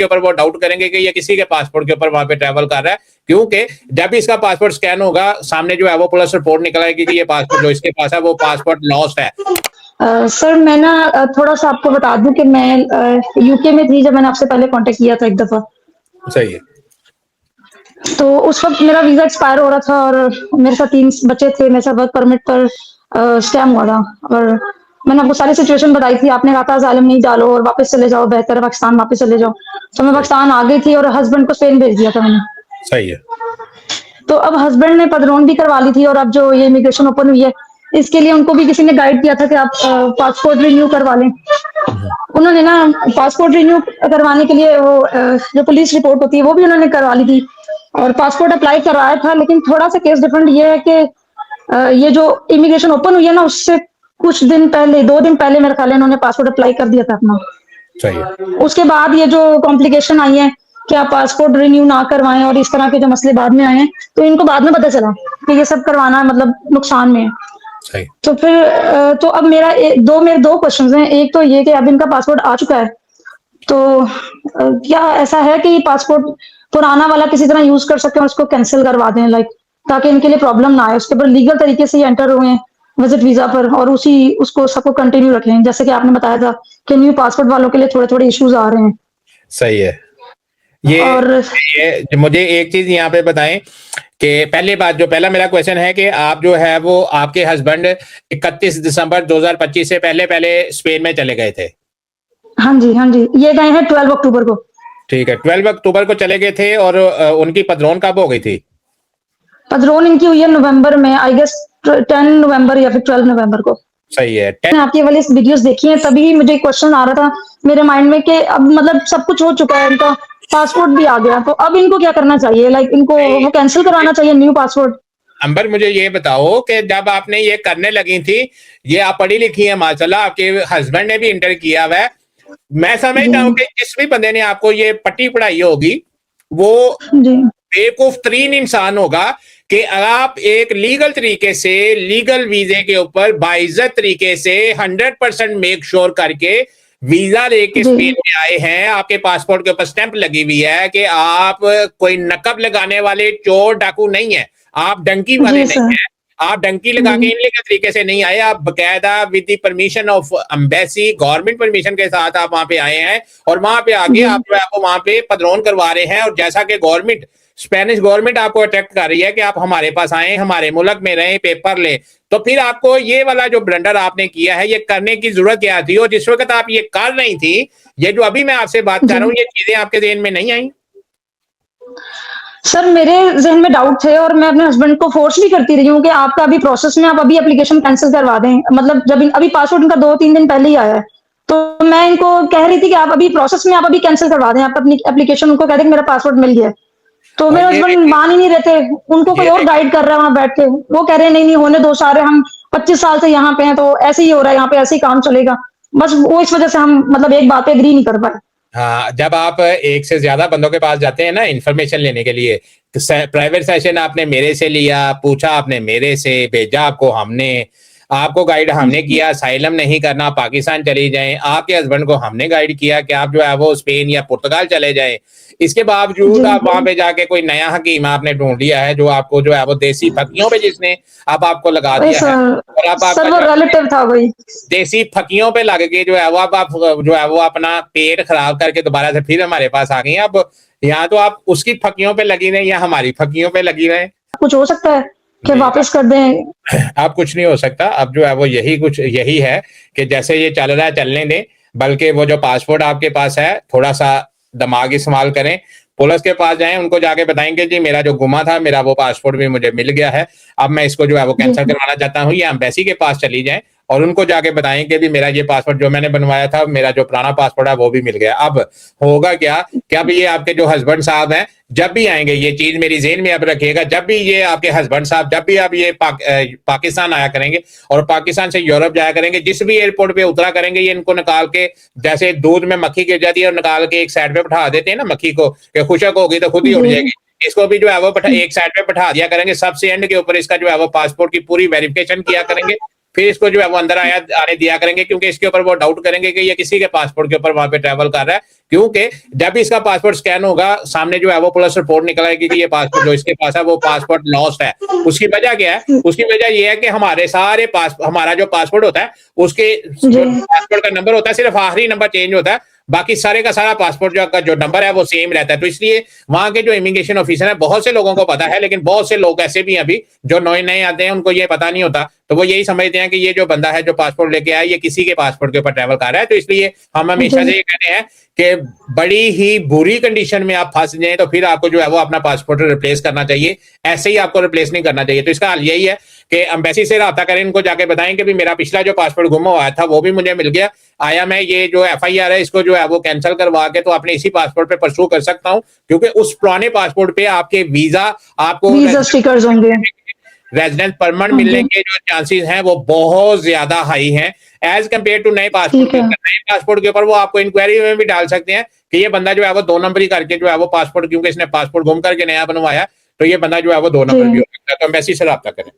इसके ऊपर वो डाउट करेंगे कि ये किसी के पासपोर्ट के ऊपर वहां पे ट्रैवल कर रहा है, क्योंकि जब भी इसका पासपोर्ट स्कैन होगा सामने जो है वो पुलिस रिपोर्ट निकल आएगी कि ये पासपोर्ट जो इसके पास है वो पासपोर्ट लॉस्ट है। सर मैं ना थोड़ा सा आपको बता दूं कि मैं यूके में थी जब मैंने आपसे पहले कांटेक्ट किया था एक दफा। सही है। तो उस वक्त मेरा वीजा एक्सपायर हो रहा था और मेरे साथ 3 बच्चे थे, मेरे साथ वर्क परमिट पर स्कैम हुआ था और मैंने आपको सारी सिचुएशन बताई थी। आपने कहा था जालिम नहीं डालो और वापस चले जाओ, बेहतर है पाकिस्तान वापस चले जाओ। तो मैं पाकिस्तान आ गई थी और हस्बैंड को स्पेन भेज दिया था मैंने। सही है। तो अब हस्बैंड ने पदरोन भी करवा ली थी और अब जो ये इमिग्रेशन ओपन हुई है इसके लिए उनको भी किसी ने गाइड किया था कि आप पासपोर्ट रिन्यू करवा लें। उन्होंने ना पासपोर्ट रिन्यू करवाने के लिए वो जो पुलिस रिपोर्ट होती है वो भी उन्होंने करवा ली थी और पासपोर्ट अप्लाई करवाया था। लेकिन थोड़ा सा केस डिफरेंट ये है कि ये जो इमिग्रेशन ओपन हुई है ना उससे कुछ दिन पहले, 2 दिन पहले मेरे ख्याल है इन्होंने पासपोर्ट अप्लाई कर दिया था अपना। सही है। उसके बाद ये जो कॉम्प्लिकेशन आई है कि आप पासपोर्ट रिन्यू ना करवाएं और इस तरह के जो मसले बाद में आए हैं, तो इनको बाद में पता चला कि ये सब करवाना मतलब नुकसान में है। सही। तो फिर तो अब मेरे दो क्वेश्चंस हैं। एक तो ये कि अब इनका पासपोर्ट आ चुका है, तो क्या ऐसा है कि पासपोर्ट पुराना वाला किसी तरह यूज कर सकते हैं और उसको कैंसिल करवा दें, लाइक ताकि इनके लिए प्रॉब्लम ना आए, उसके ऊपर लीगल तरीके से एंटर हुए विजिट वीजा पर और उसको सबको कंटिन्यू रखें, जैसे कि आपने बताया था कि न्यू पासपोर्ट वालों के लिए थोड़े थोड़े इश्यूज आ रहे हैं। सही है। और ये मुझे एक चीज यहाँ पे बताएं कि पहली बात, जो पहला मेरा क्वेश्चन है कि आप जो है वो आपके हस्बैंड 31 दिसंबर 2025 से पहले पहले स्पेन में चले गए थे? हाँ जी, ये गए हैं 12 अक्टूबर को। ठीक है, 12 अक्टूबर को चले गए थे और उनकी पदरोन कब हो गई थी? पदरोन इनकी हुई है नवंबर में, आई गेस 10 नवंबर या फिर 12 नवंबर को। सही है। मैंने आपकी वाली वीडियोस देखी हैं, तभी मुझे क्वेश्चन आ रहा था मेरे माइंड में कि अब मतलब सब कुछ हो चुका है, इनका पासपोर्ट भी आ गया, तो अब इनको क्या करना चाहिए? लाइक इनको वो कैंसिल कराना चाहिए न्यू पासपोर्ट? अंबर मुझे ये बताओ कि जब आपने ये करने लगी थी, ये आप पढ़ी लिखी है माशाल्लाह, आपके हस्बैंड ने भी इंटर किया हुआ है, मैं समझता हूँ कि जिस भी बंदे ने आपको ये पट्टी पढ़ाई होगी वो बेवकूफ तरीन इंसान होगा कि आप एक लीगल तरीके से लीगल वीजे के ऊपर बाइज्जत तरीके से 100% मेक श्योर करके वीजा लेके स्पेन में आए हैं, आपके पासपोर्ट के ऊपर स्टैंप लगी हुई है कि आप कोई नकब लगाने वाले चोर डाकू नहीं है, आप डंकी वाले नहीं है, आप डंकी लगा के इनलीगल तरीके से नहीं आए, आप बकायदा with the permission of embassy, government permission के साथ आप वहां पे आए हैं और वहां पे आके आप जो है आपको वहां पे पदरोन करवा रहे हैं। और जैसा कि गवर्नमेंट, स्पेनिश गवर्नमेंट आपको अट्रैक्ट कर रही है कि आप हमारे पास आए, हमारे मुल्क में रहें, पेपर लें, तो फिर आपको ये वाला जो ब्लंडर आपने किया है ये करने की जरूरत क्या थी? और जिस वक्त आप ये कर रही थी, ये जो अभी मैं आपसे बात कर रहा हूँ, ये चीजें आपके ज़हन में नहीं आई? सर मेरे जहन में डाउट थे और मैं अपने हस्बैंड को फोर्स भी करती रही हूँ कि आपका अभी प्रोसेस में, आप अभी एप्लीकेशन कैंसिल करवा दें। मतलब जब अभी पासपोर्ट इनका 2-3 दिन पहले ही आया है, तो मैं इनको कह रही थी कि आप अभी प्रोसेस में, आप अभी कैंसिल करवा दें, आप अपनी एप्लीकेशन, उनको कह दें कि मेरा पासपोर्ट मिल गया। तो मेरे हस्बैंड मान ही नहीं रहे थे, उनको कोई और गाइड कर रहा है वहां बैठ के, वो कह रहे हैं नहीं होने दो, सारे हम 25 साल से यहाँ पे हैं तो ऐसे ही हो रहा है, यहाँ पे ऐसे ही काम चलेगा। बस वो इस वजह से हम मतलब एक बात पे एग्री नहीं कर पाए। हाँ, जब आप एक से ज्यादा बंदों के पास जाते हैं ना इन्फॉर्मेशन लेने के लिए, प्राइवेट सेशन आपने मेरे से लिया, पूछा आपने मेरे से, भेजा आपको हमने, आपको गाइड हमने किया असाइलम नहीं करना, पाकिस्तान चली जाएं, आपके हस्बैंड को हमने गाइड किया कि आप जो है वो स्पेन या पुर्तगाल चले जाएं, इसके बावजूद आप वहां पे जाके कोई नया हकीम आपने ढूंढ लिया है जो आपको जो है वो देसी फकियों पे जिसने अब आपको लगा दिया है, और आप सर वो रिलेटिव था कोई, देसी फकियों पे लग के जो है वो आप जो है वो अपना पेट खराब करके दोबारा से फिर हमारे पास आ गई हैं। अब यहाँ तो आप उसकी फकियों पे लगी रहे या हमारी फकियों पे लगी रहे, कुछ हो सकता है कि वापस कर दें? आप कुछ नहीं हो सकता। अब जो है वो यही है कि जैसे ये चल रहा है चलने दें, बल्कि वो जो पासपोर्ट आपके पास है थोड़ा सा दिमाग इस्तेमाल करें, पुलिस के पास जाएं, उनको जाके बताएंगे जी मेरा जो गुमा था मेरा वो पासपोर्ट भी मुझे मिल गया है, अब मैं इसको जो है वो कैंसिल करवाना चाहता हूँ, या एम्बेसी के पास चली जाएं और उनको जाके बताएं कि भी मेरा ये पासपोर्ट जो मैंने बनवाया था, मेरा जो पुराना पासपोर्ट है वो भी मिल गया। अब होगा क्या कि अब ये आपके जो हस्बैंड साहब हैं जब भी आएंगे, ये चीज मेरी जेहन में अब रखिएगा, जब भी ये आपके हस्बैंड साहब जब भी आप ये पाकिस्तान आया करेंगे और पाकिस्तान से यूरोप जाया करेंगे, जिस भी एयरपोर्ट पे उतरा करेंगे, ये इनको निकाल के, जैसे दूध में मक्खी गिर जाती है और निकाल के एक साइड पे बैठा देते हैं ना मक्खी को, कि खुशक होगी तो खुद ही उड़ जाएगी, इसको भी जो है वो एक साइड पे बैठा दिया करेंगे, सबसे एंड के ऊपर इसका जो है वो पासपोर्ट की पूरी वेरिफिकेशन किया करेंगे, फिर इसको जो है वो अंदर आने दिया करेंगे, क्योंकि इसके ऊपर वो डाउट करेंगे कि ये किसी के पासपोर्ट के ऊपर वहां पे ट्रैवल कर रहा है। क्योंकि जब इसका पासपोर्ट स्कैन होगा, सामने जो है वो पुलिस रिपोर्ट निकल आएगी कि ये पासपोर्ट जो इसके पास है वो पासपोर्ट लॉस्ट है। उसकी वजह क्या है? उसकी वजह ये है कि हमारे सारे हमारा जो पासपोर्ट होता है उसके जो पासपोर्ट का नंबर होता है, सिर्फ आखिरी नंबर चेंज होता है, बाकी सारे का सारा पासपोर्ट का जो नंबर है वो सेम रहता है। तो इसलिए वहां के जो इमिग्रेशन ऑफिसर है, बहुत से लोगों को पता है, लेकिन बहुत से लोग ऐसे भी हैं अभी जो नए नए आते हैं, उनको ये पता नहीं होता। तो वो यही समझते हैं कि ये जो बंदा है जो पासपोर्ट लेके आया, ये किसी के पासपोर्ट के ऊपर ट्रैवल कर रहा है। तो इसलिए हम हमेशा से ये कहते हैं कि बड़ी ही बुरी कंडीशन में आप फंस जाएं तो फिर आपको जो है वो अपना पासपोर्ट रिप्लेस करना चाहिए, ऐसे ही आपको रिप्लेस नहीं करना चाहिए। तो इसका हल यही है कि एम्बेसी से रब्ता करें, इनको जाके बताएं कि भी मेरा पिछला जो पासपोर्ट गुम हुआ था वो भी मुझे मिल गया, आया मैं ये जो FIR है इसको जो है वो कैंसिल करवा के तो अपने इसी पासपोर्ट पे परसू कर सकता हूं, क्योंकि उस पुराने पासपोर्ट पे आपके वीजा स्टिकर्स होंगे, रेजिडेंस परमिट मिलने के जो चांसेस हैं वो बहुत ज्यादा हाई हैं एज कम्पेयर टू नए पासपोर्ट के ऊपर। नए पासपोर्ट के ऊपर वो आपको इंक्वायरी में भी डाल सकते हैं कि ये बंदा जो है वो 2 नंबर ही करके जो है वो पासपोर्ट, क्योंकि इसने पासपोर्ट गुम करके नया बनवाया, तो ये बंदा जो है वो 2 नंबर भी हो सकता है। तो एम्बेसी से रब्ता करें।